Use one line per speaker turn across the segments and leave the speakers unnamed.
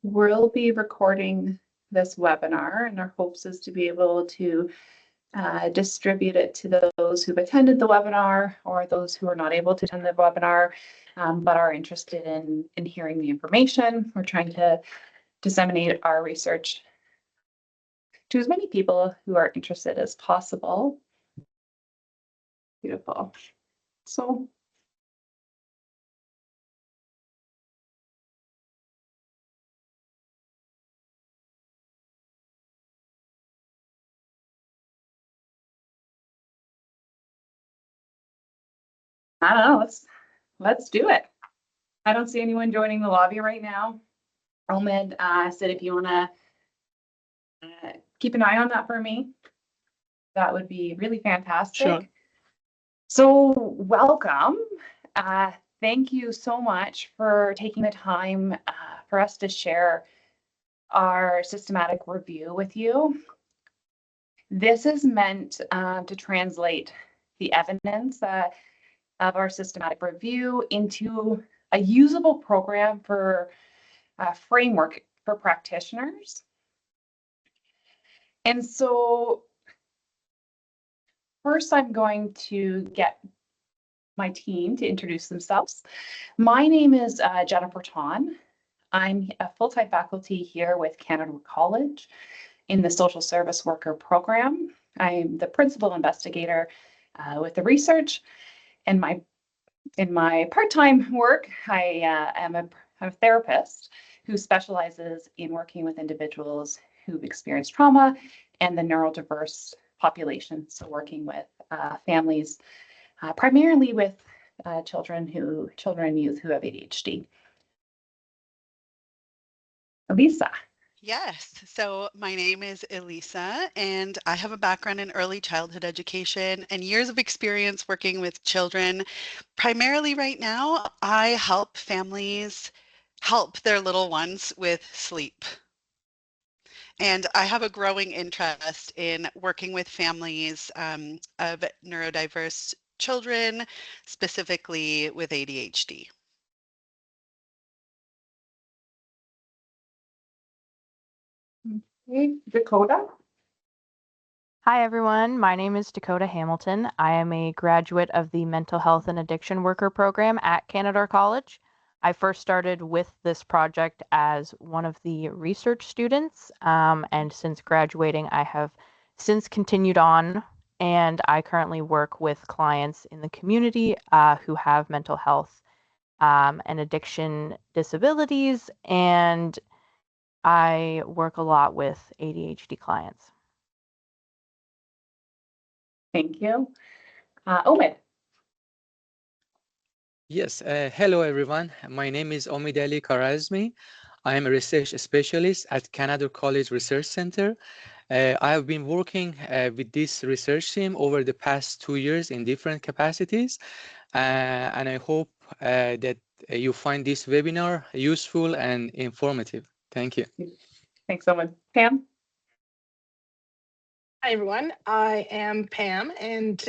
We'll be recording this webinar, and our hopes is to be able to distribute it to those who've attended the webinar or those who are not able to attend the webinar, but are interested in hearing the information. We're trying to disseminate our research to as many people who are interested as possible. Beautiful. So I don't know, let's do it. I don't see anyone joining the lobby right now. Ahmed said if you want to keep an eye on that for me, that would be really fantastic.
Sure.
So welcome. Thank you so much for taking the time for us to share our systematic review with you. This is meant to translate the evidence of our systematic review into a usable program for framework for practitioners. And so first I'm going to get my team to introduce themselves. My name is Jennifer Ton. I'm a full-time faculty here with Canadore College in the social service worker program. I'm the principal investigator with the research, and in my part-time work, I am a therapist who specializes in working with individuals who've experienced trauma and the neurodiverse population, so working with families, primarily with children and youth who have ADHD. Elisa.
Yes, so my name is Elisa, and I have a background in early childhood education and years of experience working with children. Primarily right now, I help families help their little ones with sleep. And I have a growing interest in working with families of neurodiverse children, specifically with ADHD.
Okay, Dakota.
Hi, everyone. My name is Dakota Hamilton. I am a graduate of the Mental Health and Addiction Worker program at Canadore College. I first started with this project as one of the research students, and since graduating, I have since continued on, and I currently work with clients in the community who have mental health and addiction disabilities, and I work a lot with ADHD clients.
Thank you. Omid.
Yes, hello everyone. My name is Omid Ali Karazmi. I am a research specialist at Canadore College Research Centre. I have been working with this research team over the past 2 years in different capacities, and I hope that you find this webinar useful and informative. Thank you.
Thanks so much. Pam?
Hi, everyone. I am Pam and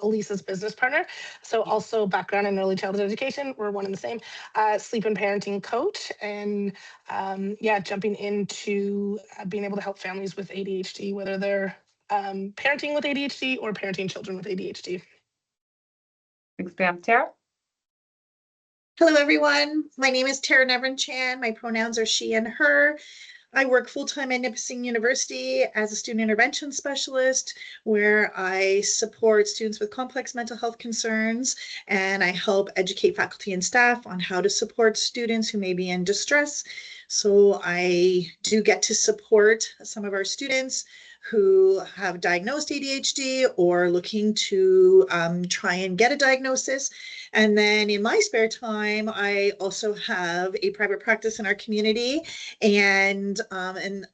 Elisa's business partner. So also background in early childhood education. We're one and the same. Sleep and parenting coach. And yeah, jumping into being able to help families with ADHD, whether they're parenting with ADHD or parenting children with ADHD.
Thanks, Pam. Terra?
Hello, everyone. My name is Terra Nevrencan. My pronouns are she and her. I work full-time at Nipissing University as a student intervention specialist, where I support students with complex mental health concerns, and I help educate faculty and staff on how to support students who may be in distress. So I do get to support some of our students who have diagnosed ADHD or looking to try and get a diagnosis. And then in my spare time, I also have a private practice in our community, and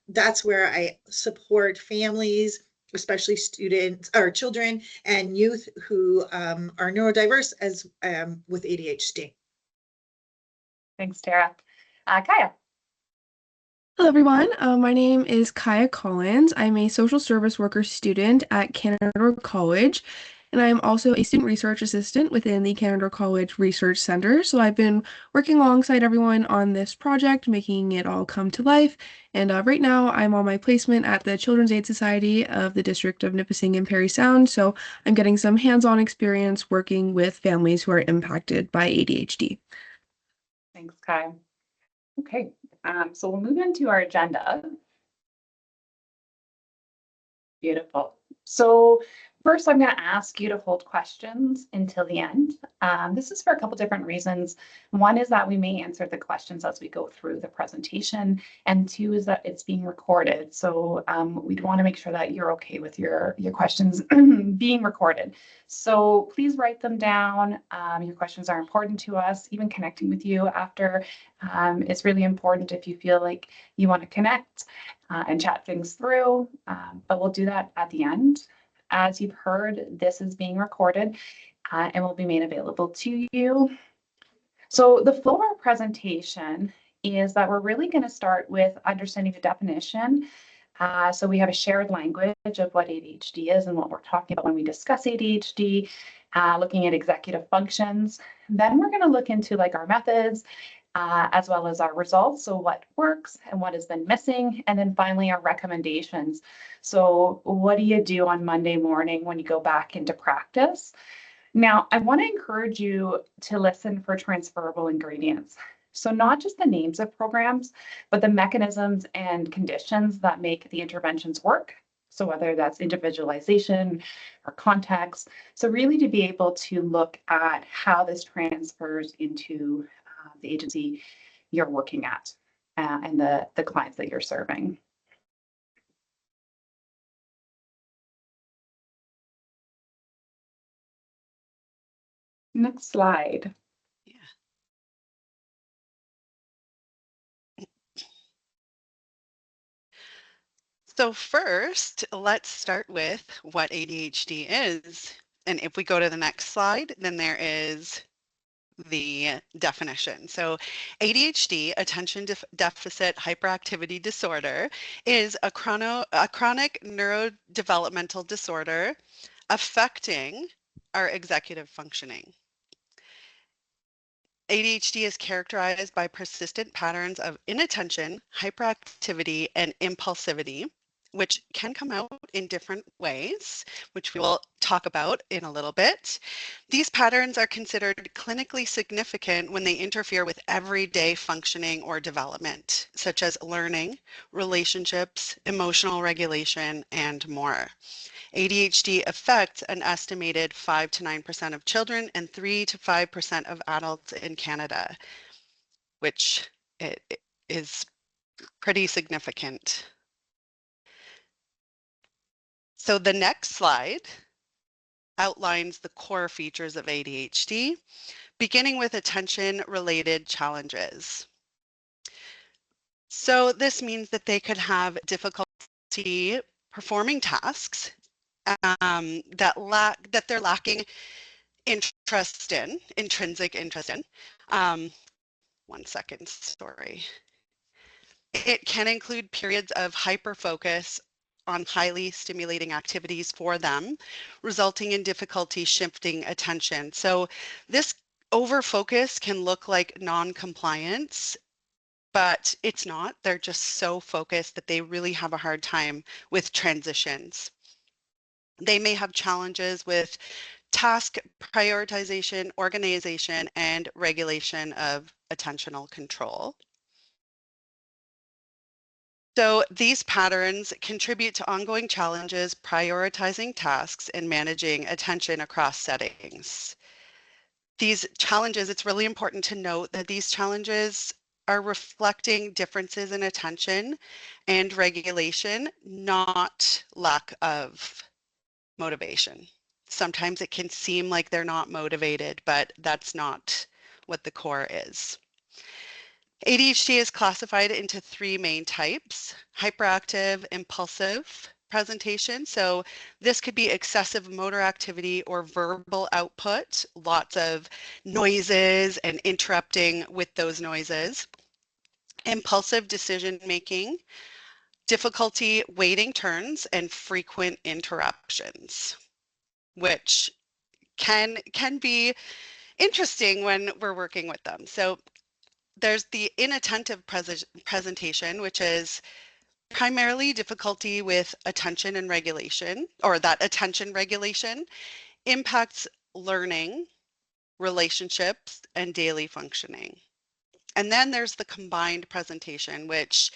that's where I support families, especially students or children and youth who are neurodiverse as with ADHD.
Thanks, Terra. Kaya?
Hello, everyone. My name is Kaya Collins. I'm a social service worker student at Canadore College, and I'm also a student research assistant within the Canadore College Research Centre. So I've been working alongside everyone on this project, making it all come to life. And right now I'm on my placement at the Children's Aid Society of the District of Nipissing and Parry Sound. So I'm getting some hands-on experience working with families who are impacted by ADHD.
Thanks, Kai. Okay, so we'll move into our agenda. Beautiful. So first, I'm going to ask you to hold questions until the end. This is for a couple different reasons. One is that we may answer the questions as we go through the presentation, and two is that it's being recorded. So we'd want to make sure that you're okay with your questions being recorded. So please write them down. Your questions are important to us. Even connecting with you after is really important if you feel like you want to connect and chat things through, but we'll do that at the end. As you've heard, this is being recorded and will be made available to you. So the flow of our presentation is that we're really going to start with understanding the definition. So we have a shared language of what ADHD is and what we're talking about when we discuss ADHD, looking at executive functions. Then we're going to look into like our methods, as well as our results. So what works and what has been missing. And then finally, our recommendations. So what do you do on Monday morning when you go back into practice? Now, I want to encourage you to listen for transferable ingredients. So not just the names of programs, but the mechanisms and conditions that make the interventions work. So whether that's individualization or context. So really to be able to look at how this transfers into the agency you're working at and the clients that you're serving. Next slide.
Yeah. So first, let's start with what ADHD is. And if we go to the next slide, then there is the definition. So ADHD, attention deficit hyperactivity disorder, is a chronic neurodevelopmental disorder affecting our executive functioning. ADHD is characterized by persistent patterns of inattention, hyperactivity, and impulsivity, which can come out in different ways, which we will talk about in a little bit. These patterns are considered clinically significant when they interfere with everyday functioning or development, such as learning, relationships, emotional regulation, and more. ADHD affects an estimated 5 to 9% of children and 3 to 5% of adults in Canada, which it is pretty significant. So the next slide outlines the core features of ADHD, beginning with attention-related challenges. So this means that they could have difficulty performing tasks that they're lacking intrinsic interest in. One second, sorry. It can include periods of hyper-focus on highly stimulating activities for them, resulting in difficulty shifting attention. So this over-focus can look like non-compliance, but it's not. They're just so focused that they really have a hard time with transitions. They may have challenges with task prioritization, organization, and regulation of attentional control. So these patterns contribute to ongoing challenges, prioritizing tasks, and managing attention across settings. These challenges, it's really important to note that these challenges are reflecting differences in attention and regulation, not lack of motivation. Sometimes it can seem like they're not motivated, but that's not what the core is. ADHD is classified into 3 main types: hyperactive, impulsive presentation. So this could be excessive motor activity or verbal output, lots of noises and interrupting with those noises. Impulsive decision making, difficulty waiting turns, and frequent interruptions, which can be interesting when we're working with them. So there's the inattentive presentation, which is primarily difficulty with attention and regulation, or that attention regulation impacts learning, relationships, and daily functioning. And then there's the combined presentation, which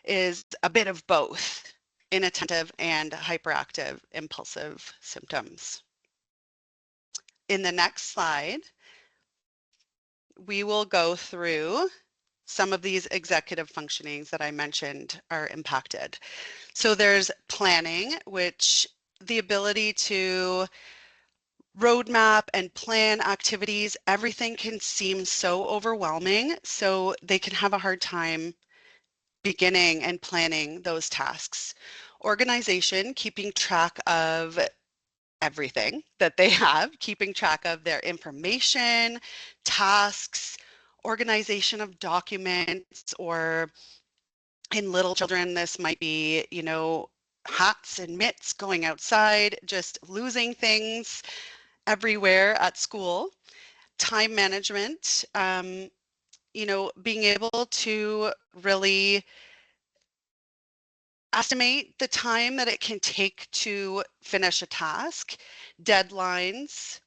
is a bit of both inattentive and hyperactive impulsive symptoms. In the next slide, we will go through some of these executive functionings that I mentioned are impacted. So there's planning, which the ability to roadmap and plan activities, everything can seem so overwhelming, so they can have a hard time beginning and planning those tasks. Organization, keeping track of everything that they have, keeping track of their information, tasks, organization of documents, or in little children, this might be, you know, hats and mitts going outside, just losing things everywhere at school. Time management, you know, being able to really estimate the time that it can take to finish a task, deadlines,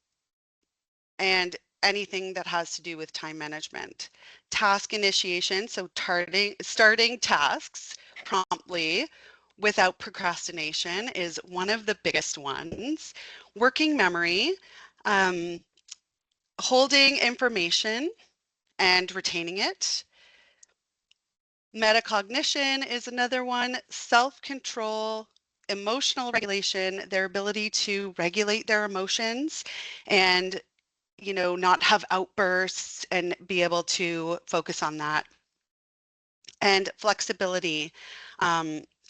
and anything that has to do with time management. Task initiation, so starting tasks promptly without procrastination is one of the biggest ones. Working memory, holding information and retaining it. Metacognition is another one. Self-control, emotional regulation, their ability to regulate their emotions and, you know, not have outbursts and be able to focus on that. And flexibility,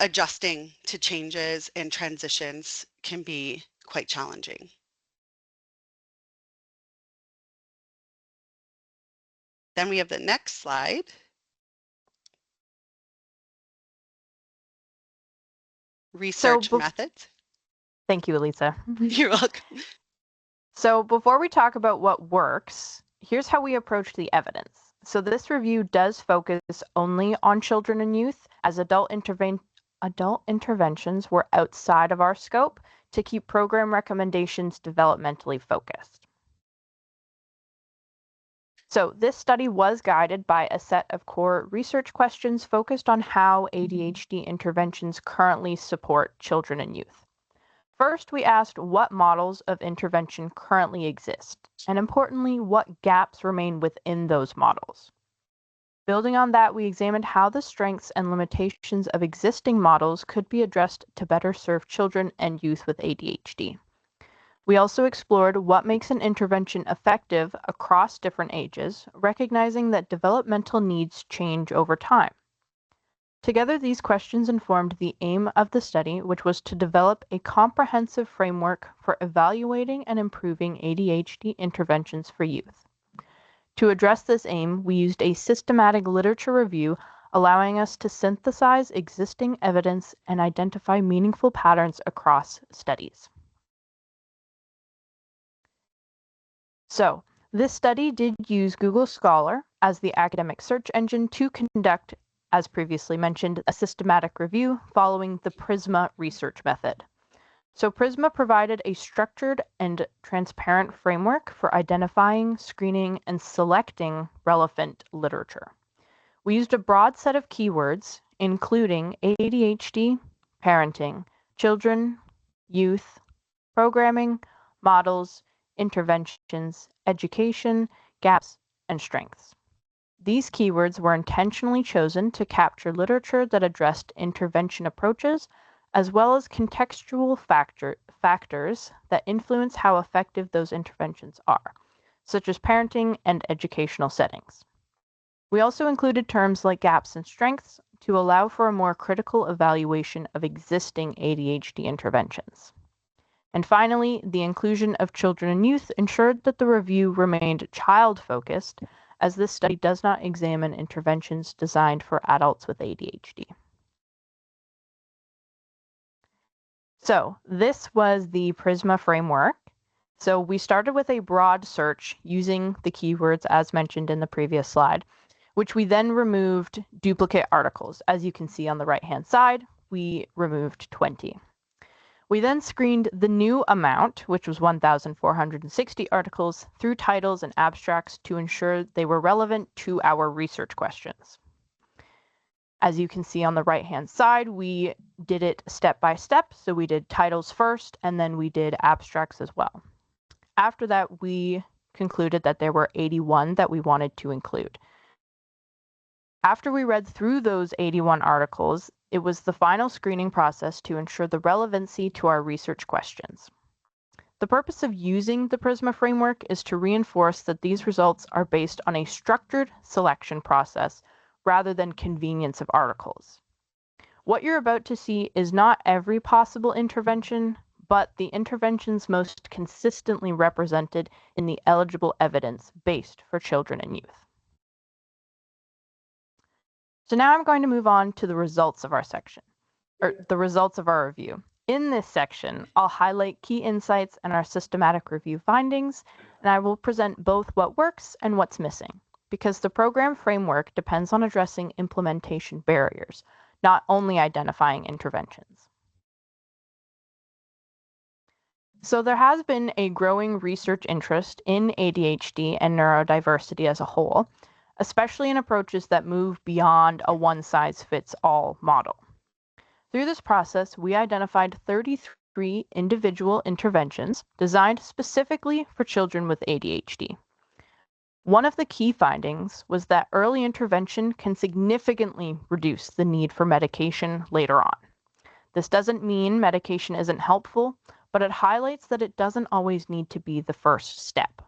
adjusting to changes and transitions can be quite challenging. Then we have the next slide. Research methods.
Thank you, Elisa.
You're welcome.
So before we talk about what works, here's how we approach the evidence. So this review does focus only on children and youth, as adult interventions were outside of our scope to keep program recommendations developmentally focused. So this study was guided by a set of core research questions focused on how ADHD interventions currently support children and youth. First, we asked what models of intervention currently exist, and importantly, what gaps remain within those models. Building on that, we examined how the strengths and limitations of existing models could be addressed to better serve children and youth with ADHD. We also explored what makes an intervention effective across different ages, recognizing that developmental needs change over time. Together, these questions informed the aim of the study, which was to develop a comprehensive framework for evaluating and improving ADHD interventions for youth. To address this aim, we used a systematic literature review, allowing us to synthesize existing evidence and identify meaningful patterns across studies. So, this study did use Google Scholar as the academic search engine to conduct, as previously mentioned, a systematic review following the PRISMA research method. So PRISMA provided a structured and transparent framework for identifying, screening, and selecting relevant literature. We used a broad set of keywords, including ADHD, parenting, children, youth, programming, models, interventions, education, gaps, and strengths. These keywords were intentionally chosen to capture literature that addressed intervention approaches, as well as contextual factors that influence how effective those interventions are, such as parenting and educational settings. We also included terms like gaps and strengths to allow for a more critical evaluation of existing ADHD interventions. And finally, the inclusion of children and youth ensured that the review remained child-focused, as this study does not examine interventions designed for adults with ADHD. So this was the PRISMA framework. So we started with a broad search using the keywords as mentioned in the previous slide, which we then removed duplicate articles. As you can see on the right-hand side, we removed 20. We then screened the new amount, which was 1,460 articles, through titles and abstracts to ensure they were relevant to our research questions. As you can see on the right-hand side, we did it step by step. So we did titles first, and then we did abstracts as well. After that, we concluded that there were 81 that we wanted to include. After we read through those 81 articles, it was the final screening process to ensure the relevancy to our research questions. The purpose of using the PRISMA framework is to reinforce that these results are based on a structured selection process rather than convenience of articles. What you're about to see is not every possible intervention, but the interventions most consistently represented in the eligible evidence based for children and youth. So now I'm going to move on to the results of our section, or the results of our review. In this section, I'll highlight key insights and our systematic review findings, and I will present both what works and what's missing, because the program framework depends on addressing implementation barriers, not only identifying interventions. So there has been a growing research interest in ADHD and neurodiversity as a whole, especially in approaches that move beyond a one-size-fits-all model. Through this process, we identified 33 individual interventions designed specifically for children with ADHD. One of the key findings was that early intervention can significantly reduce the need for medication later on. This doesn't mean medication isn't helpful, but it highlights that it doesn't always need to be the first step.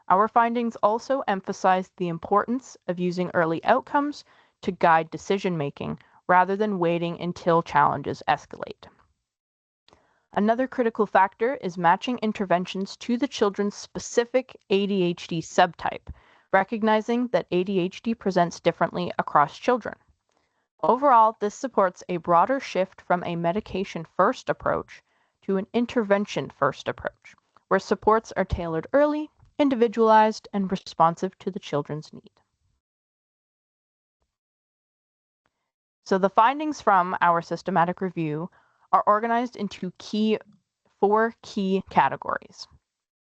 Our findings also emphasized the importance of using early outcomes to guide decision-making rather than waiting until challenges escalate. Another critical factor is matching interventions to the children's specific ADHD subtype, recognizing that ADHD presents differently across children. Overall, this supports a broader shift from a medication-first approach to an intervention-first approach, where supports are tailored early, individualized, and responsive to the children's need. So the findings from our systematic review are organized into four key categories.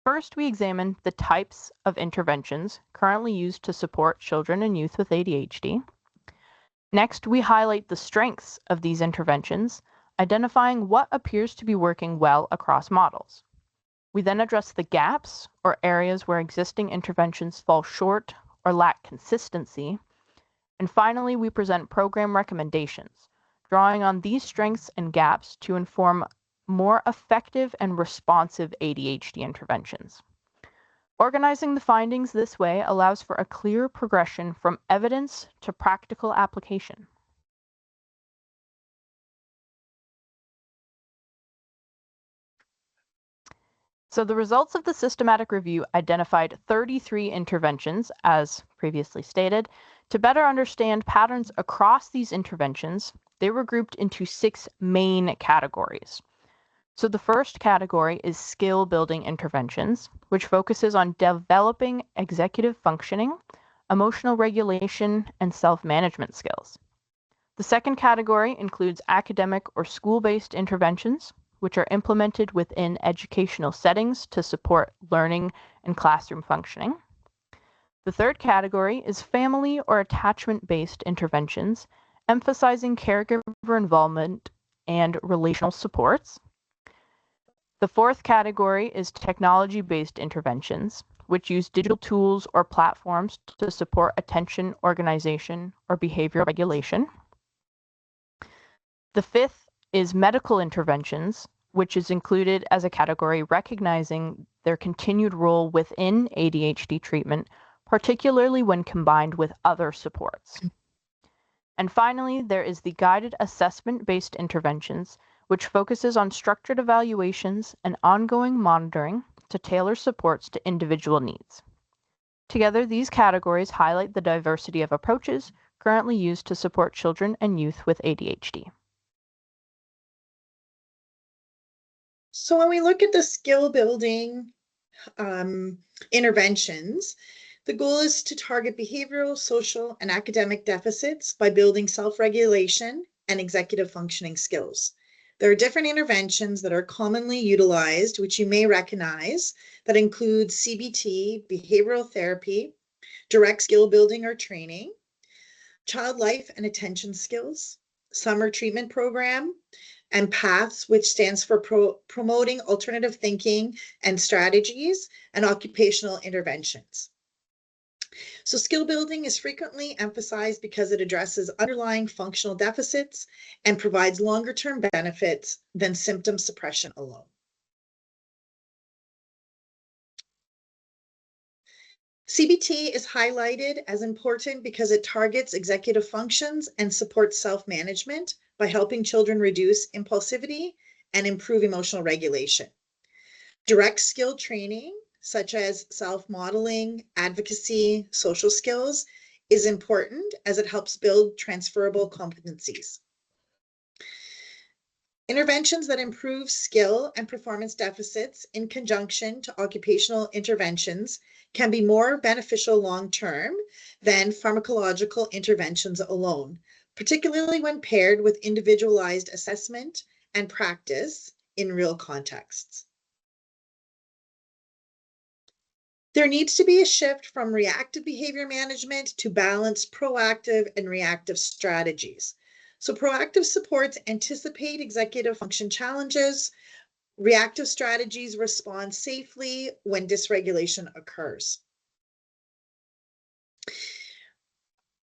First, we examined the types of interventions currently used to support children and youth with ADHD. Next, we highlight the strengths of these interventions, identifying what appears to be working well across models. We then address the gaps or areas where existing interventions fall short or lack consistency. And finally, we present program recommendations, drawing on these strengths and gaps to inform more effective and responsive ADHD interventions. Organizing the findings this way allows for a clear progression from evidence to practical application. So the results of the systematic review identified 33 interventions, as previously stated. To better understand patterns across these interventions, they were grouped into 6 main categories. So the first category is skill-building interventions, which focuses on developing executive functioning, emotional regulation, and self-management skills. The second category includes academic or school-based interventions, which are implemented within educational settings to support learning and classroom functioning. The third category is family or attachment-based interventions, emphasizing caregiver involvement and relational supports. The fourth category is technology-based interventions, which use digital tools or platforms to support attention, organization, or behavior regulation. The fifth is medical interventions, which is included as a category recognizing their continued role within ADHD treatment, particularly when combined with other supports. And finally, there is the guided assessment-based interventions, which focuses on structured evaluations and ongoing monitoring to tailor supports to individual needs. Together, these categories highlight the diversity of approaches currently used to support children and youth with ADHD.
So when we look at the skill building interventions, the goal is to target behavioral, social, and academic deficits by building self-regulation and executive functioning skills. There are different interventions that are commonly utilized, which you may recognize, that include CBT, behavioral therapy, direct skill building or training, child life and attention skills, summer treatment program, and PATHS, which stands for Promoting Alternative Thinking and Strategies and Occupational Interventions. So skill building is frequently emphasized because it addresses underlying functional deficits and provides longer-term benefits than symptom suppression alone. CBT is highlighted as important because it targets executive functions and supports self-management by helping children reduce impulsivity and improve emotional regulation. Direct skill training, such as self-modeling, advocacy, social skills, is important as it helps build transferable competencies. Interventions that improve skill and performance deficits in conjunction to occupational interventions can be more beneficial long-term than pharmacological interventions alone, particularly when paired with individualized assessment and practice in real contexts. There needs to be a shift from reactive behavior management to balanced proactive and reactive strategies. So proactive supports anticipate executive function challenges. Reactive strategies respond safely when dysregulation occurs.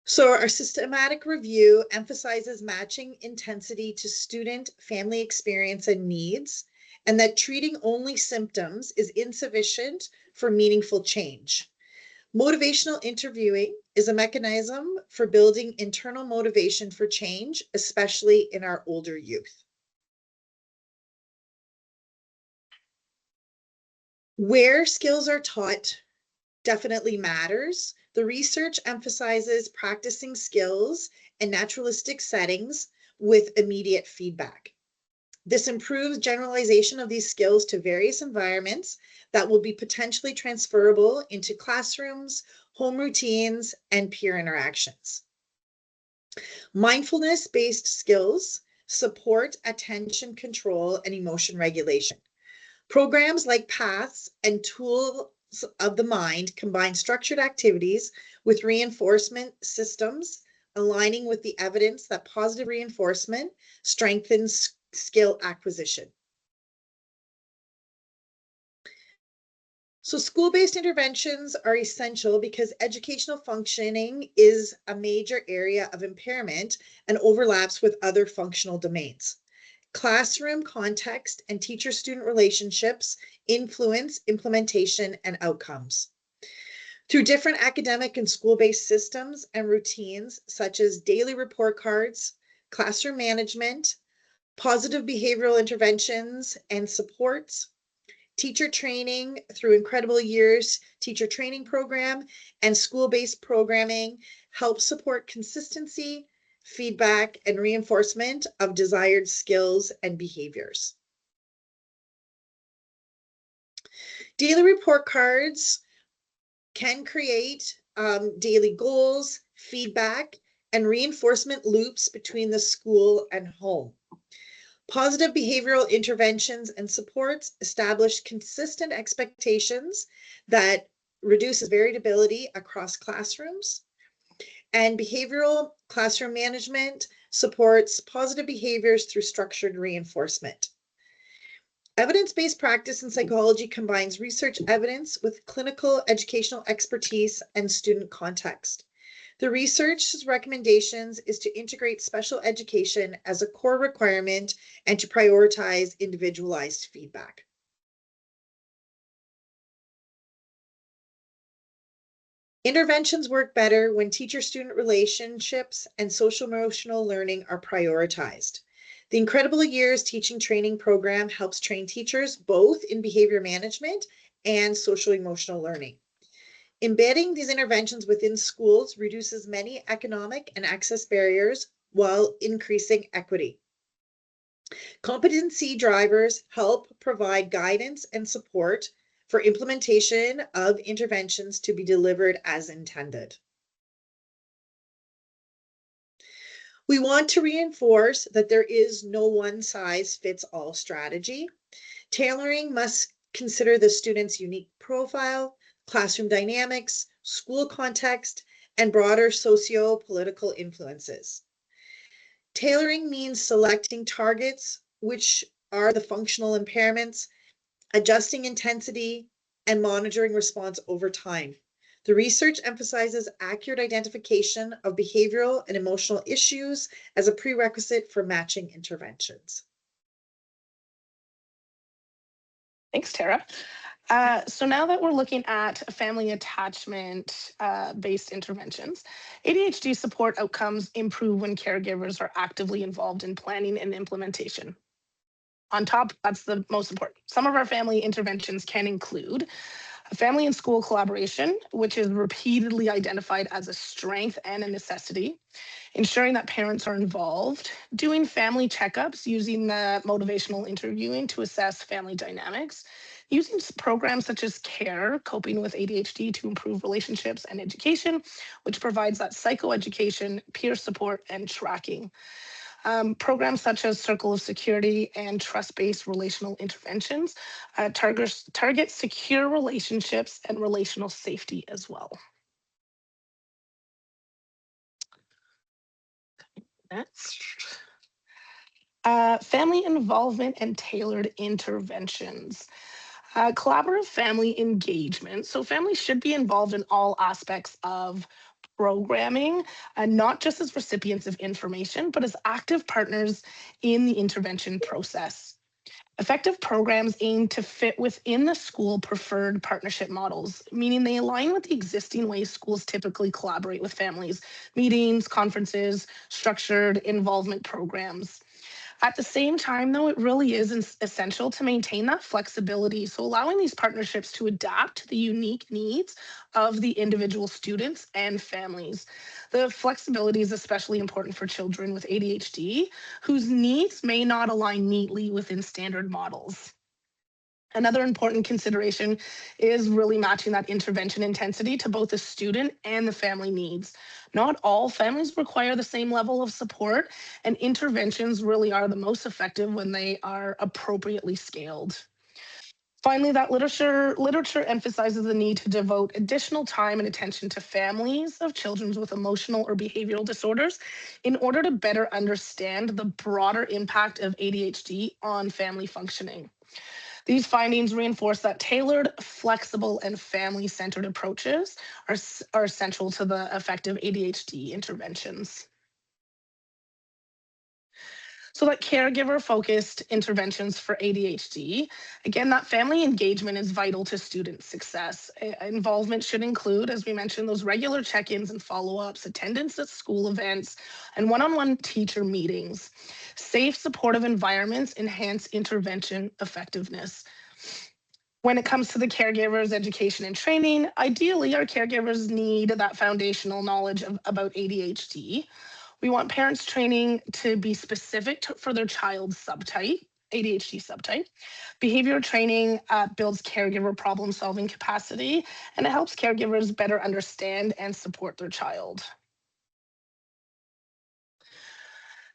So our systematic review emphasizes matching intensity to student, family experience and needs, and that treating only symptoms is insufficient for meaningful change. Motivational interviewing is a mechanism for building internal motivation for change, especially in our older youth. Where skills are taught definitely matters. The research emphasizes practicing skills in naturalistic settings with immediate feedback. This improves generalization of these skills to various environments that will be potentially transferable into classrooms, home routines, and peer interactions. Mindfulness-based skills support attention control and emotion regulation. Programs like PATHS and Tools of the Mind combine structured activities with reinforcement systems, aligning with the evidence that positive reinforcement strengthens skill acquisition. So school-based interventions are essential because educational functioning is a major area of impairment and overlaps with other functional domains. Classroom context and teacher-student relationships influence implementation and outcomes. Through different academic and school-based systems and routines, such as daily report cards, classroom management, positive behavioral interventions and supports, teacher training through Incredible Years teacher training program, and school-based programming help support consistency, feedback, and reinforcement of desired skills and behaviors. Daily report cards can create daily goals, feedback, and reinforcement loops between the school and home. Positive behavioral interventions and supports establish consistent expectations that reduces variability across classrooms. And behavioral classroom management supports positive behaviors through structured reinforcement. Evidence-based practice in psychology combines research evidence with clinical educational expertise and student context. The research's recommendations is to integrate special education as a core requirement and to prioritize individualized feedback. Interventions work better when teacher-student relationships and social-emotional learning are prioritized. The Incredible Years teaching training program helps train teachers both in behavior management and social-emotional learning. Embedding these interventions within schools reduces many economic and access barriers while increasing equity. Competency drivers help provide guidance and support for implementation of interventions to be delivered as intended. We want to reinforce that there is no one-size-fits-all strategy. Tailoring must consider the student's unique profile, classroom dynamics, school context, and broader socio-political influences. Tailoring means selecting targets, which are the functional impairments, adjusting intensity, and monitoring response over time. The research emphasizes accurate identification of behavioral and emotional issues as a prerequisite for matching interventions.
Thanks, Terra. So now that we're looking at family attachment based interventions, ADHD support outcomes improve when caregivers are actively involved in planning and implementation. On top, that's the most important. Some of our family interventions can include family and school collaboration, which is repeatedly identified as a strength and a necessity, ensuring that parents are involved, doing family checkups using the motivational interviewing to assess family dynamics, using programs such as CARE, Coping with ADHD, to improve relationships and education, which provides that psychoeducation, peer support, and tracking. Programs such as Circle of Security and trust-based relational interventions target secure relationships and relational safety as well. Next. Family involvement and tailored interventions. Collaborative family engagement. So families should be involved in all aspects of programming, and not just as recipients of information, but as active partners in the intervention process. Effective programs aim to fit within the school preferred partnership models, meaning they align with the existing ways schools typically collaborate with families, meetings, conferences, structured involvement programs. At the same time, though, it really is essential to maintain that flexibility. So allowing these partnerships to adapt to the unique needs of the individual students and families. The flexibility is especially important for children with ADHD, whose needs may not align neatly within standard models. Another important consideration is really matching that intervention intensity to both the student and the family needs. Not all families require the same level of support, and interventions really are the most effective when they are appropriately scaled. Finally, that literature emphasizes the need to devote additional time and attention to families of children with emotional or behavioral disorders in order to better understand the broader impact of ADHD on family functioning. These findings reinforce that tailored, flexible, and family-centered approaches are essential to the effective ADHD interventions. So that caregiver-focused interventions for ADHD, again, that family engagement is vital to student success. Involvement should include, as we mentioned, those regular check-ins and follow-ups, attendance at school events, and one-on-one teacher meetings. Safe, supportive environments enhance intervention effectiveness. When it comes to the caregiver's education and training, ideally, our caregivers need that foundational knowledge about ADHD. We want parents training to be specific for their child's subtype, ADHD subtype. Behavior training builds caregiver problem-solving capacity, and it helps caregivers better understand and support their child.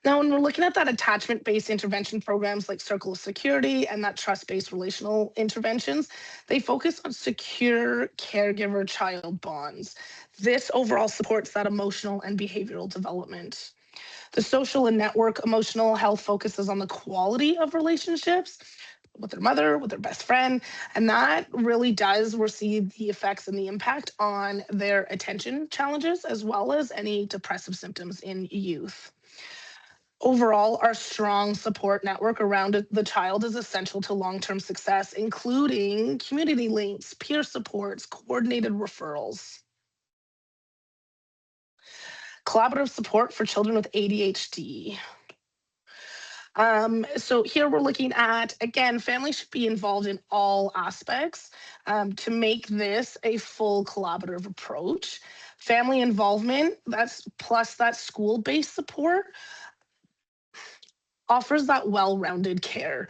Now, when we're looking at that attachment-based intervention programs like Circle of Security and that trust-based relational interventions, they focus on secure caregiver-child bonds. This overall supports that emotional and behavioral development. The social and network emotional health focuses on the quality of relationships with their mother, with their best friend, and that really does receive the effects and the impact on their attention challenges, as well as any depressive symptoms in youth. Overall, our strong support network around the child is essential to long-term success, including community links, peer supports, coordinated referrals. Collaborative support for children with ADHD. So here we're looking at, again, families should be involved in all aspects to make this a full collaborative approach. Family involvement, that's plus that school-based support. offers that well-rounded care.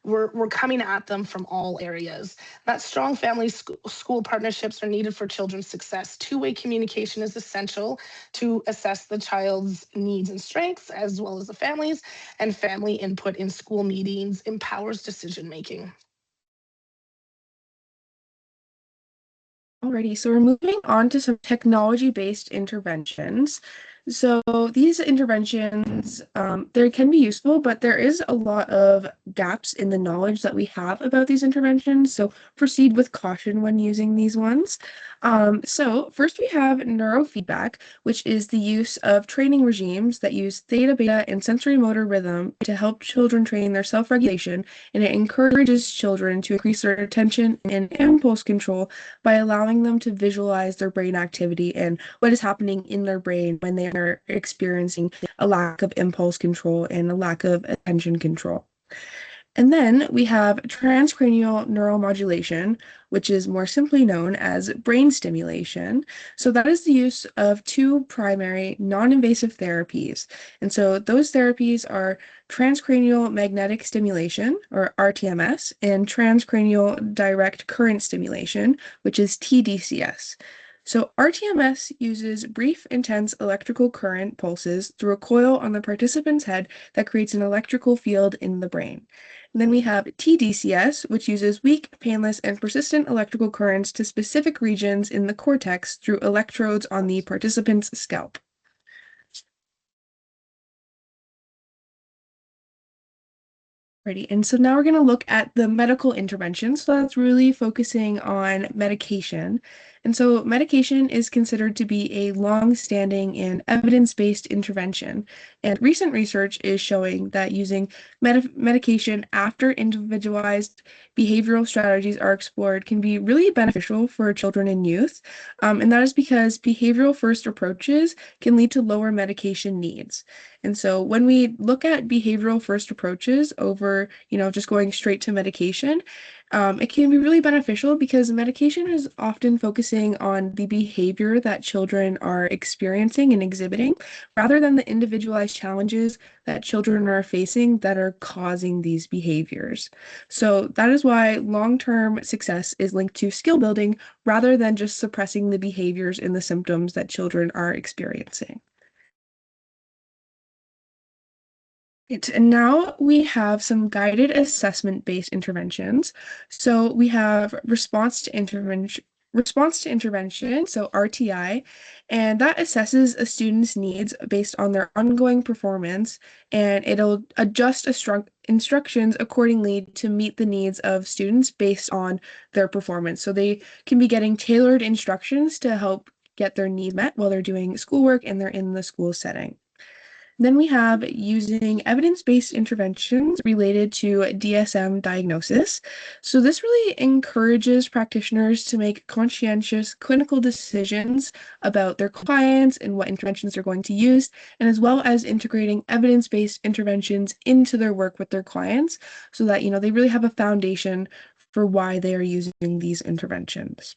We're coming at them from all areas. That strong family school partnerships are needed for children's success. Two-way communication is essential to assess the child's needs and strengths, as well as the families, and family input in school meetings empowers decision-making.
Alrighty, so we're moving on to some technology-based interventions. So these interventions, they can be useful, but there is a lot of gaps in the knowledge that we have about these interventions. So proceed with caution when using these ones. So first we have neurofeedback, which is the use of training regimes that use theta, beta, and sensory motor rhythm to help children train their self-regulation, and it encourages children to increase their attention and impulse control by allowing them to visualize their brain activity and what is happening in their brain when they are experiencing a lack of impulse control and a lack of attention control. And then we have transcranial neuromodulation, which is more simply known as brain stimulation. So that is the use of two primary non-invasive therapies. And so those therapies are transcranial magnetic stimulation, or RTMS, and transcranial direct current stimulation, which is TDCS. So RTMS uses brief, intense electrical current pulses through a coil on the participant's head that creates an electrical field in the brain. And then we have TDCS, which uses weak, painless, and persistent electrical currents to specific regions in the cortex through electrodes on the participant's scalp. Ready. And so now we're going to look at the medical intervention. So that's really focusing on medication. And so medication is considered to be a long-standing and evidence-based intervention. And recent research is showing that using medication after individualized behavioral strategies are explored can be really beneficial for children and youth. And that is because behavioral-first approaches can lead to lower medication needs. And so when we look at behavioral-first approaches over, just going straight to medication, it can be really beneficial because medication is often focusing on the behavior that children are experiencing and exhibiting, rather than the individualized challenges that children are facing that are causing these behaviors. So that is why long-term success is linked to skill building rather than just suppressing the behaviors and the symptoms that children are experiencing. And now we have some guided assessment-based interventions. So we have response to intervention, so RTI, and that assesses a student's needs based on their ongoing performance, and it'll adjust instructions accordingly to meet the needs of students based on their performance. So they can be getting tailored instructions to help get their needs met while they're doing schoolwork and they're in the school setting. Then we have using evidence-based interventions related to DSM diagnosis. So this really encourages practitioners to make conscientious clinical decisions about their clients and what interventions they're going to use, and as well as integrating evidence-based interventions into their work with their clients so that, they really have a foundation for why they are using these interventions.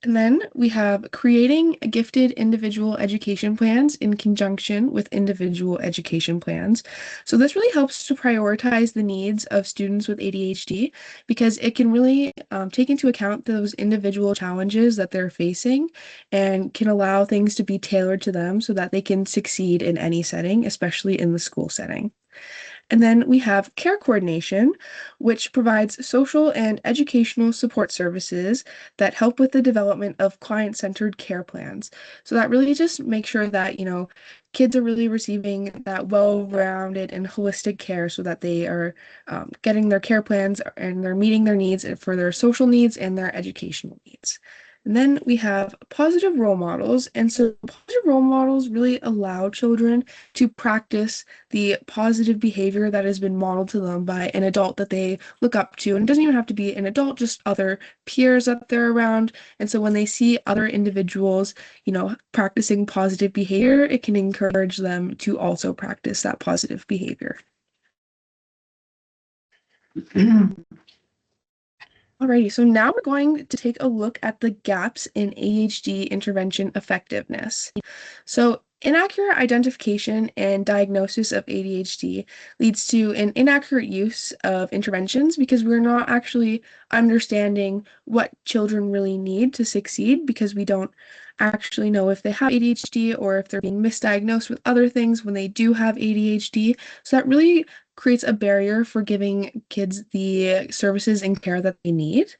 And then we have creating gifted individual education plans in conjunction with individual education plans. So this really helps to prioritize the needs of students with ADHD because it can really take into account those individual challenges that they're facing and can allow things to be tailored to them so that they can succeed in any setting, especially in the school setting. And then we have care coordination, which provides social and educational support services that help with the development of client-centered care plans. So that really just makes sure that, kids are really receiving that well-rounded and holistic care so that they are getting their care plans and they're meeting their needs for their social needs and their educational needs. And then we have positive role models. And so positive role models really allow children to practice the positive behavior that has been modeled to them by an adult that they look up to. And it doesn't even have to be an adult, just other peers that they're around. And so when they see other individuals, practicing positive behavior, it can encourage them to also practice that positive behavior. Alrighty, so now we're going to take a look at the gaps in ADHD intervention effectiveness. So inaccurate identification and diagnosis of ADHD leads to an inaccurate use of interventions because we're not actually understanding what children really need to succeed because we don't actually know if they have ADHD or if they're being misdiagnosed with other things when they do have ADHD. So that really creates a barrier for giving kids the services and care that they need.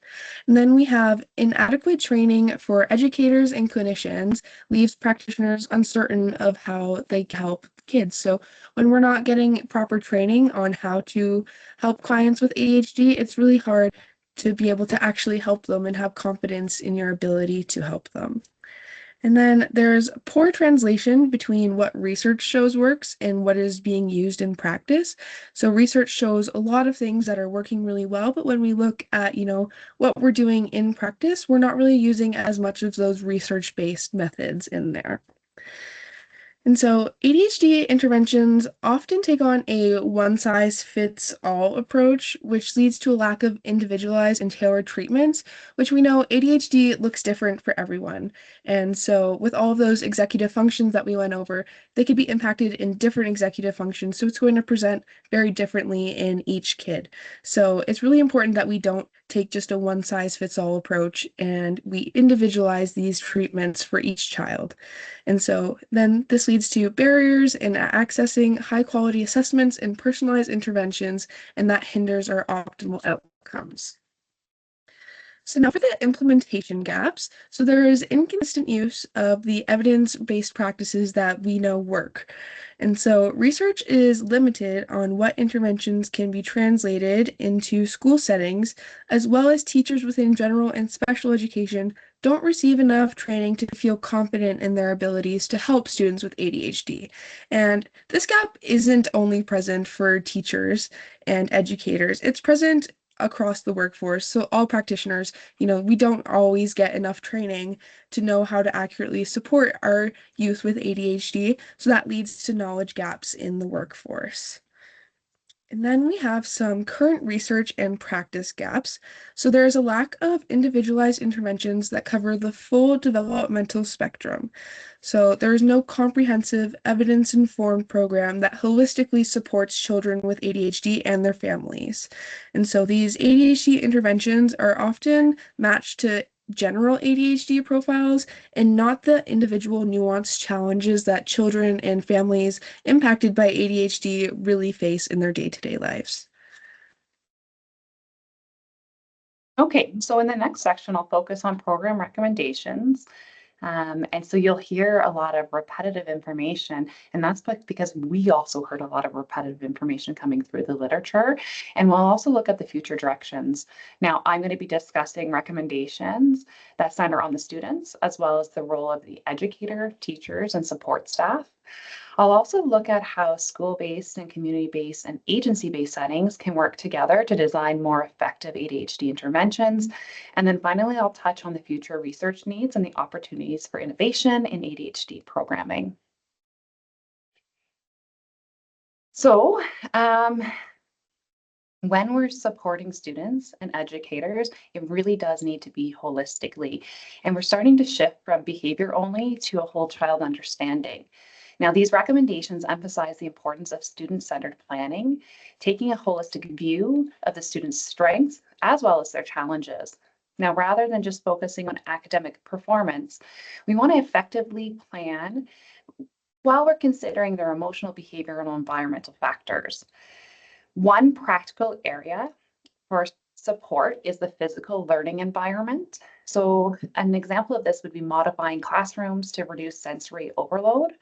And then we have inadequate training for educators and clinicians leaves practitioners uncertain of how they can help kids. So when we're not getting proper training on how to help clients with ADHD, it's really hard to be able to actually help them and have confidence in your ability to help them. And then there's poor translation between what research shows works and what is being used in practice. So research shows a lot of things that are working really well, but when we look at, what we're doing in practice, we're not really using as much of those research-based methods in there. And so ADHD interventions often take on a one-size-fits-all approach, which leads to a lack of individualized and tailored treatments, which we know ADHD looks different for everyone. And so with all of those executive functions that we went over, they could be impacted in different executive functions, so it's going to present very differently in each kid. So it's really important that we don't take just a one-size-fits-all approach and we individualize these treatments for each child. And so then this leads to barriers in accessing high quality assessments and personalized interventions, and that hinders our optimal outcomes. So now for the implementation gaps. So there is inconsistent use of the evidence-based practices that we know work. And so research is limited on what interventions can be translated into school settings, as well as teachers within general and special education don't receive enough training to feel confident in their abilities to help students with ADHD. And this gap isn't only present for teachers and educators, it's present across the workforce. So all practitioners, we don't always get enough training to know how to accurately support our youth with ADHD. So that leads to knowledge gaps in the workforce. And then we have some current research and practice gaps. So there is a lack of individualized interventions that cover the full developmental spectrum. So there is no comprehensive evidence-informed program that holistically supports children with ADHD and their families. And so these ADHD interventions are often matched to general ADHD profiles and not the individual nuanced challenges that children and families impacted by ADHD really face in their day-to-day lives.
Okay, so in the next section, I'll focus on program recommendations. And so you'll hear a lot of repetitive information, and that's because we also heard a lot of repetitive information coming through the literature. And we'll also look at the future directions. Now, I'm going to be discussing recommendations that center on the students, as well as the role of the educator, teachers, and support staff. I'll also look at how school-based and community-based and agency-based settings can work together to design more effective ADHD interventions. And then finally, I'll touch on the future research needs and the opportunities for innovation in ADHD programming. So, when we're supporting students and educators, it really does need to be holistically. And we're starting to shift from behavior only to a whole child understanding. Now, these recommendations emphasize the importance of student-centered planning, taking a holistic view of the student's strengths as well as their challenges. Now, rather than just focusing on academic performance, we want to effectively plan while we're considering their emotional, behavioral, and environmental factors. One practical area for support is the physical learning environment. So an example of this would be modifying classrooms to reduce sensory overload,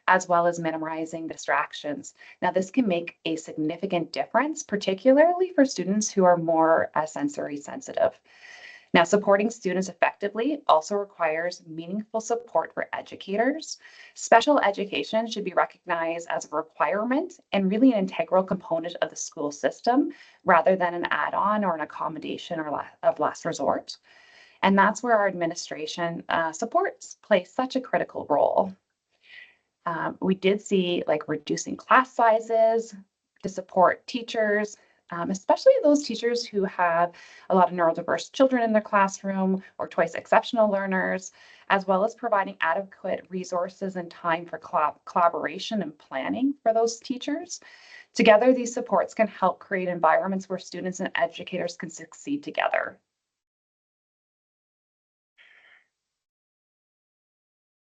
as well as minimizing distractions. Now, this can make a significant difference, particularly for students who are more sensory sensitive. Now, supporting students effectively also requires meaningful support for educators. Special education should be recognized as a requirement and really an integral component of the school system, rather than an add-on or an accommodation or of last resort. And that's where our administration supports play such a critical role. We did see reducing class sizes to support teachers, especially those teachers who have a lot of neurodiverse children in their classroom or twice exceptional learners. as well as providing adequate resources and time for collaboration and planning for those teachers. Together, these supports can help create environments where students and educators can succeed together.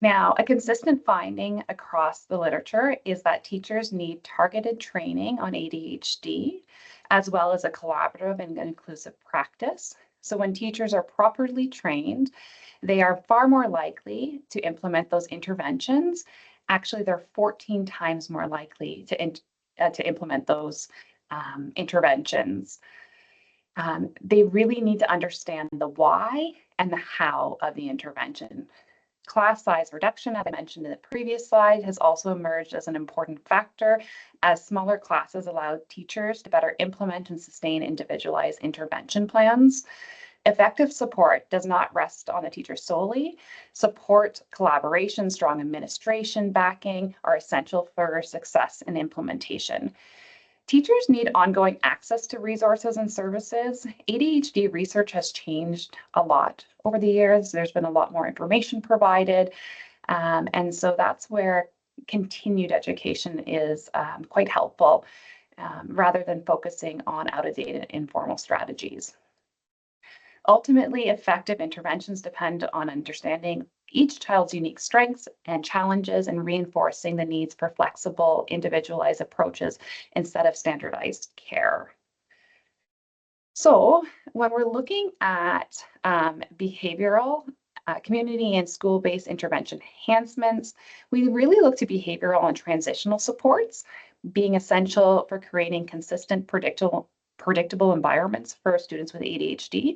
Now, a consistent finding across the literature is that teachers need targeted training on ADHD, as well as a collaborative and inclusive practice. So when teachers are properly trained, they are far more likely to implement those interventions. Actually, they're 14 times more likely to implement those interventions. They really need to understand the why and the how of the intervention. Class size reduction, as I mentioned in the previous slide, has also emerged as an important factor, as smaller classes allow teachers to better implement and sustain individualized intervention plans. Effective support does not rest on the teacher solely. Support, collaboration, strong administration backing are essential for success in implementation. Teachers need ongoing access to resources and services. ADHD research has changed a lot over the years. There's been a lot more information provided. And so that's where continued education is quite helpful, rather than focusing on out-of-date informal strategies. Ultimately, effective interventions depend on understanding each child's unique strengths and challenges and reinforcing the needs for flexible, individualized approaches instead of standardized care. So when we're looking at behavioral, community and school-based intervention enhancements, we really look to behavioral and transitional supports being essential for creating consistent, predictable environments for students with ADHD.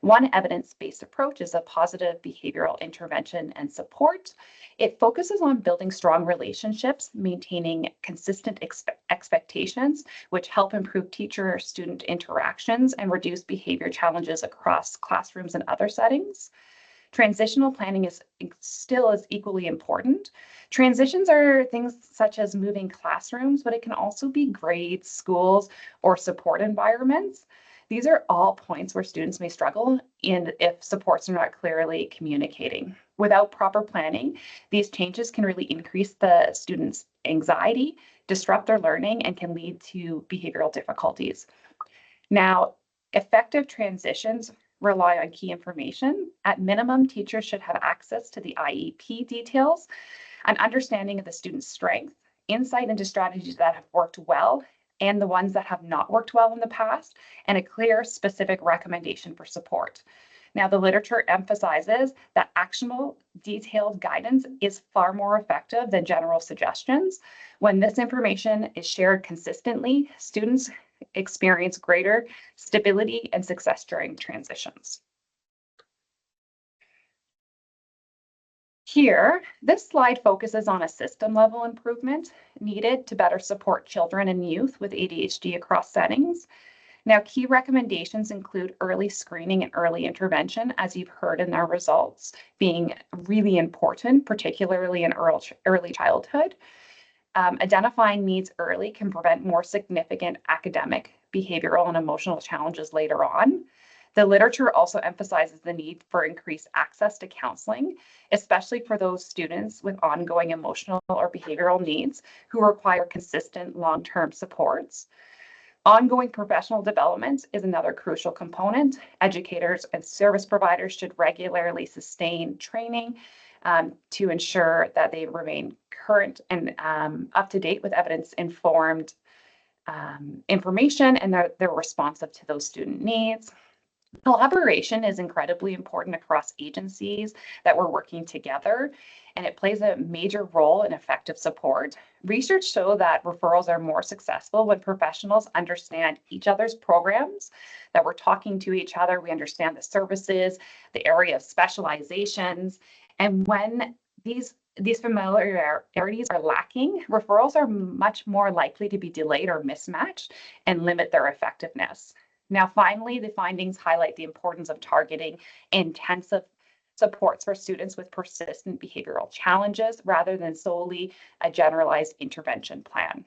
One evidence-based approach is a positive behavioral intervention and support. It focuses on building strong relationships, maintaining consistent expectations, which help improve teacher-student interactions and reduce behavior challenges across classrooms and other settings. Transitional planning is still as equally important. Transitions are things such as moving classrooms, but it can also be grades, schools, or support environments. These are all points where students may struggle if supports are not clearly communicating. Without proper planning, these changes can really increase the students' anxiety, disrupt their learning, and can lead to behavioral difficulties. Now, effective transitions rely on key information. At minimum, teachers should have access to the IEP details, an understanding of the student's strength, insight into strategies that have worked well and the ones that have not worked well in the past, and a clear, specific recommendation for support. Now, the literature emphasizes that actionable, detailed guidance is far more effective than general suggestions. When this information is shared consistently, students experience greater stability and success during transitions. Here, this slide focuses on a system-level improvement needed to better support children and youth with ADHD across settings. Now, key recommendations include early screening and early intervention, as you've heard in our results, being really important, particularly in early childhood. Identifying needs early can prevent more significant academic, behavioral, and emotional challenges later on. The literature also emphasizes the need for increased access to counseling, especially for those students with ongoing emotional or behavioral needs who require consistent long-term supports. Ongoing professional development is another crucial component. Educators and service providers should regularly sustain training to ensure that they remain current and up to date with evidence-informed information, and they're responsive to those student needs. Collaboration is incredibly important across agencies that we're working together, and it plays a major role in effective support. Research shows that referrals are more successful when professionals understand each other's programs, that we're talking to each other, we understand the services, the area of specializations, and when these familiarities are lacking, referrals are much more likely to be delayed or mismatched and limit their effectiveness. Now, finally, the findings highlight the importance of targeting intensive supports for students with persistent behavioral challenges rather than solely a generalized intervention plan.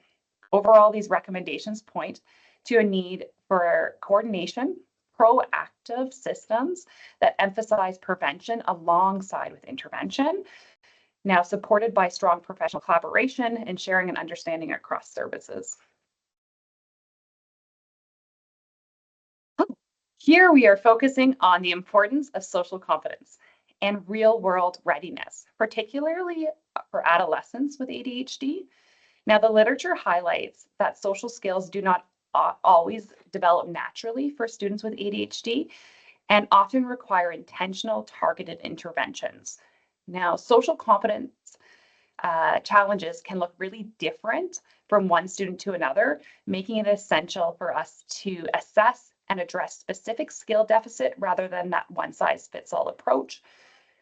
Overall, these recommendations point to a need for coordination, proactive systems that emphasize prevention alongside with intervention, now supported by strong professional collaboration and sharing and understanding across services. Here we are focusing on the importance of social competence and real-world readiness, particularly for adolescents with ADHD. Now, the literature highlights that social skills do not always develop naturally for students with ADHD and often require intentional, targeted interventions. Now, social competence challenges can look really different from one student to another, making it essential for us to assess and address specific skill deficit rather than that one-size-fits-all approach.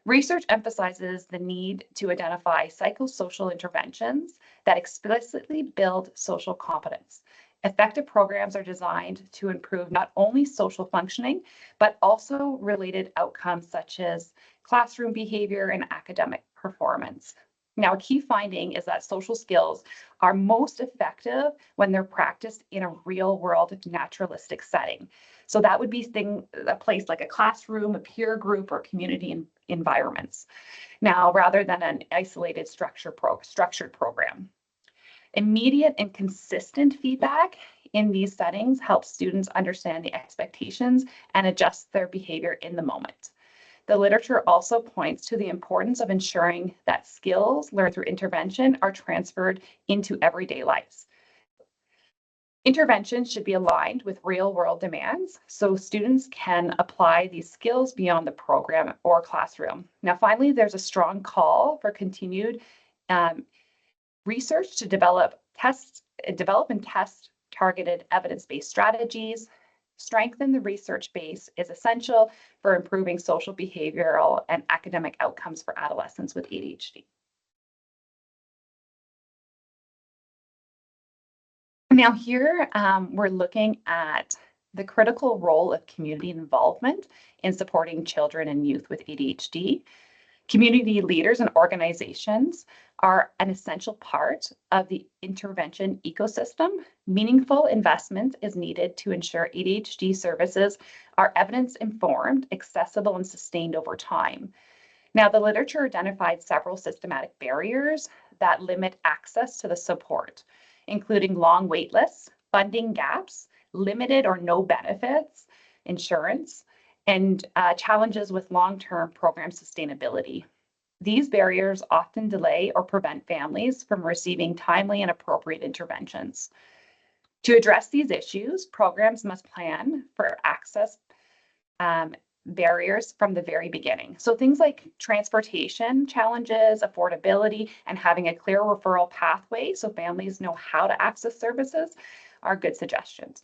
Research emphasizes the need to identify psychosocial interventions that explicitly build social competence. Effective programs are designed to improve not only social functioning, but also related outcomes such as classroom behavior and academic performance. Now, a key finding is that social skills are most effective when they're practiced in a real-world naturalistic setting. So that would be a place like a classroom, a peer group, or community environments. Now, rather than an isolated structured program. Immediate and consistent feedback in these settings helps students understand the expectations and adjust their behavior in the moment. The literature also points to the importance of ensuring that skills learned through intervention are transferred into everyday lives. Interventions should be aligned with real-world demands so students can apply these skills beyond the program or classroom. Now, finally, there's a strong call for continued research to develop and test targeted evidence-based strategies. Strengthen the research base is essential for improving social, behavioral, and academic outcomes for adolescents with ADHD. Now here, we're looking at the critical role of community involvement in supporting children and youth with ADHD. Community leaders and organizations are an essential part of the intervention ecosystem. Meaningful investment is needed to ensure ADHD services are evidence-informed, accessible, and sustained over time. Now, the literature identified several systematic barriers that limit access to the support, including long wait lists, funding gaps, limited or no benefits, insurance, and challenges with long-term program sustainability. These barriers often delay or prevent families from receiving timely and appropriate interventions. To address these issues, programs must plan for access barriers from the very beginning. So things like transportation challenges, affordability, and having a clear referral pathway so families know how to access services are good suggestions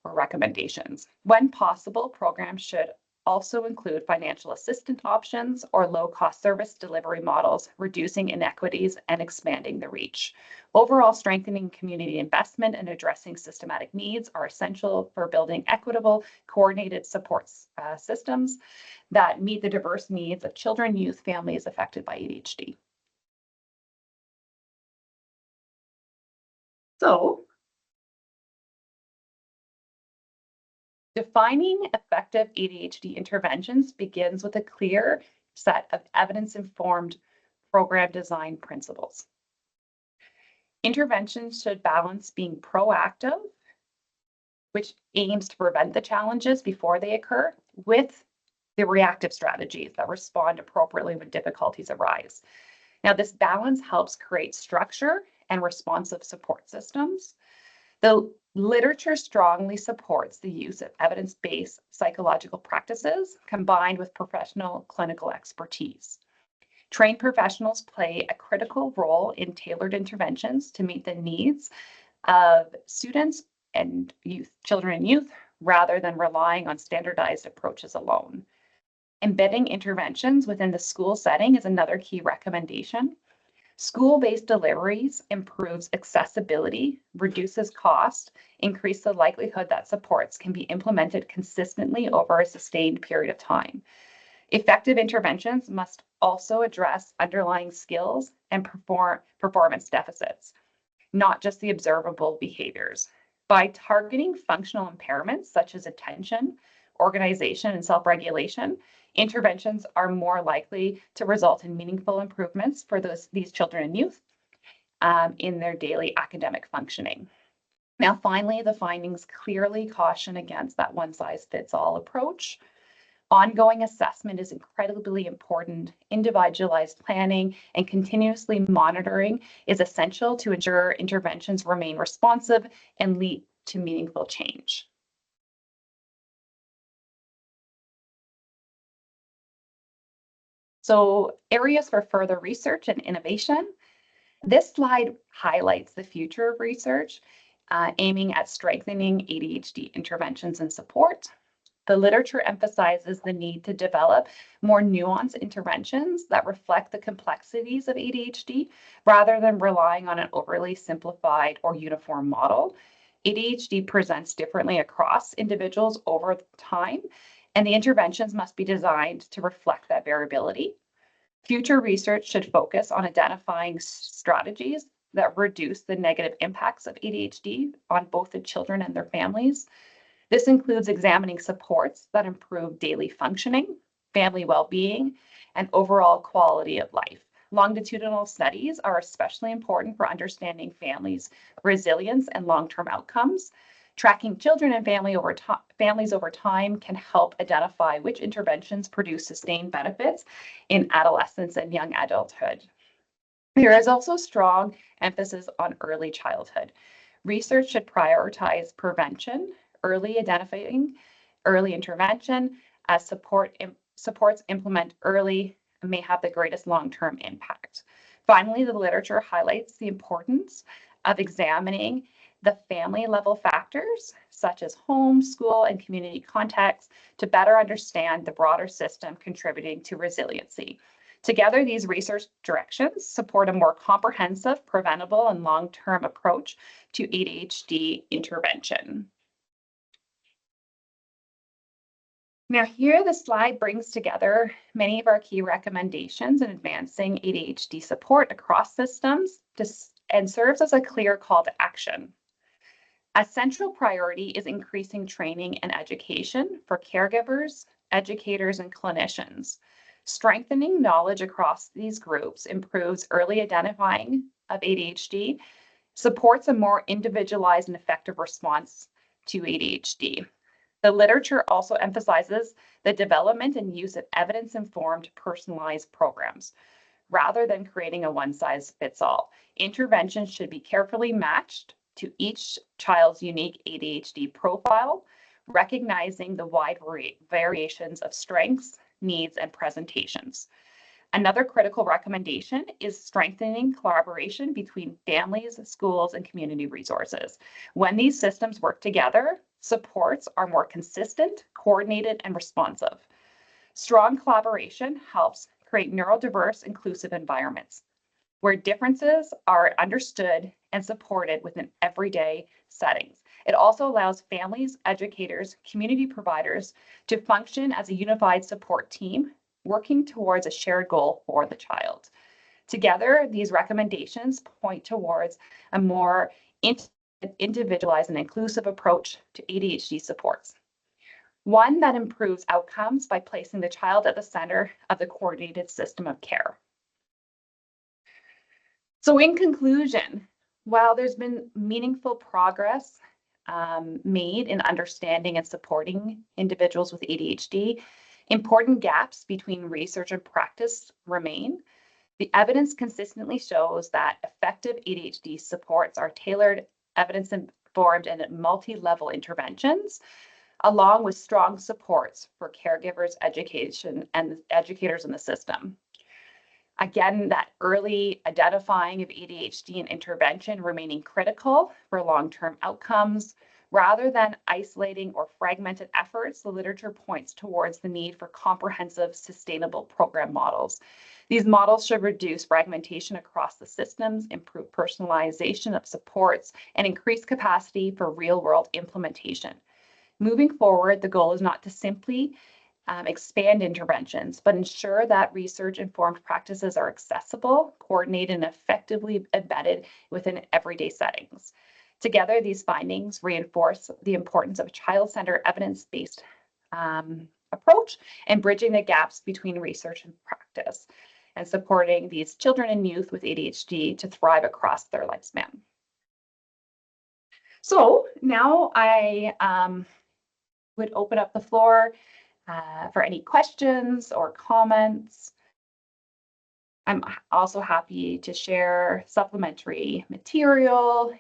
or recommendations. When possible, programs should also include financial assistance options or low-cost service delivery models, reducing inequities and expanding the reach. Overall, strengthening community investment and addressing systematic needs are essential for building equitable, coordinated support systems that meet the diverse needs of children, youth, families affected by ADHD. So, defining effective ADHD interventions begins with a clear set of evidence-informed program design principles. Interventions should balance being proactive, which aims to prevent the challenges before they occur, with the reactive strategies that respond appropriately when difficulties arise. Now, this balance helps create structure and responsive support systems. The literature strongly supports the use of evidence-based psychological practices combined with professional clinical expertise. Trained professionals play a critical role in tailored interventions to meet the needs of students and youth, children and youth, rather than relying on standardized approaches alone. Embedding interventions within the school setting is another key recommendation. School-based deliveries improves accessibility, reduces cost, increase the likelihood that supports can be implemented consistently over a sustained period of time. Effective interventions must also address underlying skills and performance deficits, not just the observable behaviors. By targeting functional impairments such as attention organization, and self-regulation, interventions are more likely to result in meaningful improvements for these children and youth in their daily academic functioning. Now, finally, the findings clearly caution against that one-size-fits-all approach. Ongoing assessment is incredibly important. Individualized planning and continuously monitoring is essential to ensure interventions remain responsive and lead to meaningful change. So, areas for further research and innovation. This slide highlights the future of research, aiming at strengthening ADHD interventions and support. The literature emphasizes the need to develop more nuanced interventions that reflect the complexities of ADHD rather than relying on an overly simplified or uniform model. ADHD presents differently across individuals over time, and the interventions must be designed to reflect that variability. Future research should focus on identifying strategies that reduce the negative impacts of ADHD on both the children and their families. This includes examining supports that improve daily functioning, family well-being, and overall quality of life. Longitudinal studies are especially important for understanding families' resilience and long-term outcomes. Tracking children and families over time can help identify which interventions produce sustained benefits in adolescence and young adulthood. There is also strong emphasis on early childhood. Research should prioritize prevention, early identifying, early intervention, as supports implement early and may have the greatest long-term impact. Finally, the literature highlights the importance of examining the family level factors such as home, school, and community context to better understand the broader system contributing to resiliency. Together, these research directions support a more comprehensive, preventable, and long-term approach to ADHD intervention. Now here, the slide brings together many of our key recommendations in advancing ADHD support across systems and serves as a clear call to action. A central priority is increasing training and education for caregivers, educators, and clinicians. Strengthening knowledge across these groups improves early identifying of ADHD, supports a more individualized and effective response to ADHD. The literature also emphasizes the development and use of evidence-informed personalized programs. Rather than creating a one-size-fits-all, interventions should be carefully matched to each child's unique ADHD profile, recognizing the wide variations of strengths, needs, and presentations. Another critical recommendation is strengthening collaboration between families, schools, and community resources. When these systems work together, supports are more consistent, coordinated, and responsive. Strong collaboration helps create neurodiverse, inclusive environments where differences are understood and supported within everyday settings. It also allows families, educators, community providers to function as a unified support team, working towards a shared goal for the child. Together, these recommendations point towards a more individualized and inclusive approach to ADHD supports. One that improves outcomes by placing the child at the center of the coordinated system of care. So in conclusion, while there's been meaningful progress made in understanding and supporting individuals with ADHD, important gaps between research and practice remain. The evidence consistently shows that effective ADHD supports are tailored, evidence-informed, and multi-level interventions, along with strong supports for caregivers, education, and educators in the system. Again, that early identifying of ADHD and intervention remaining critical for long-term outcomes. Rather than isolating or fragmented efforts, the literature points towards the need for comprehensive, sustainable program models. These models should reduce fragmentation across the systems, improve personalization of supports, and increase capacity for real-world implementation. Moving forward, the goal is not to simply expand interventions, but ensure that research-informed practices are accessible, coordinated, and effectively embedded within everyday settings. Together, these findings reinforce the importance of child-centered, evidence-based approach and bridging the gaps between research and practice and supporting these children and youth with ADHD to thrive across their lifespan. So now I would open up the floor for any questions or comments. I'm also happy to share supplementary material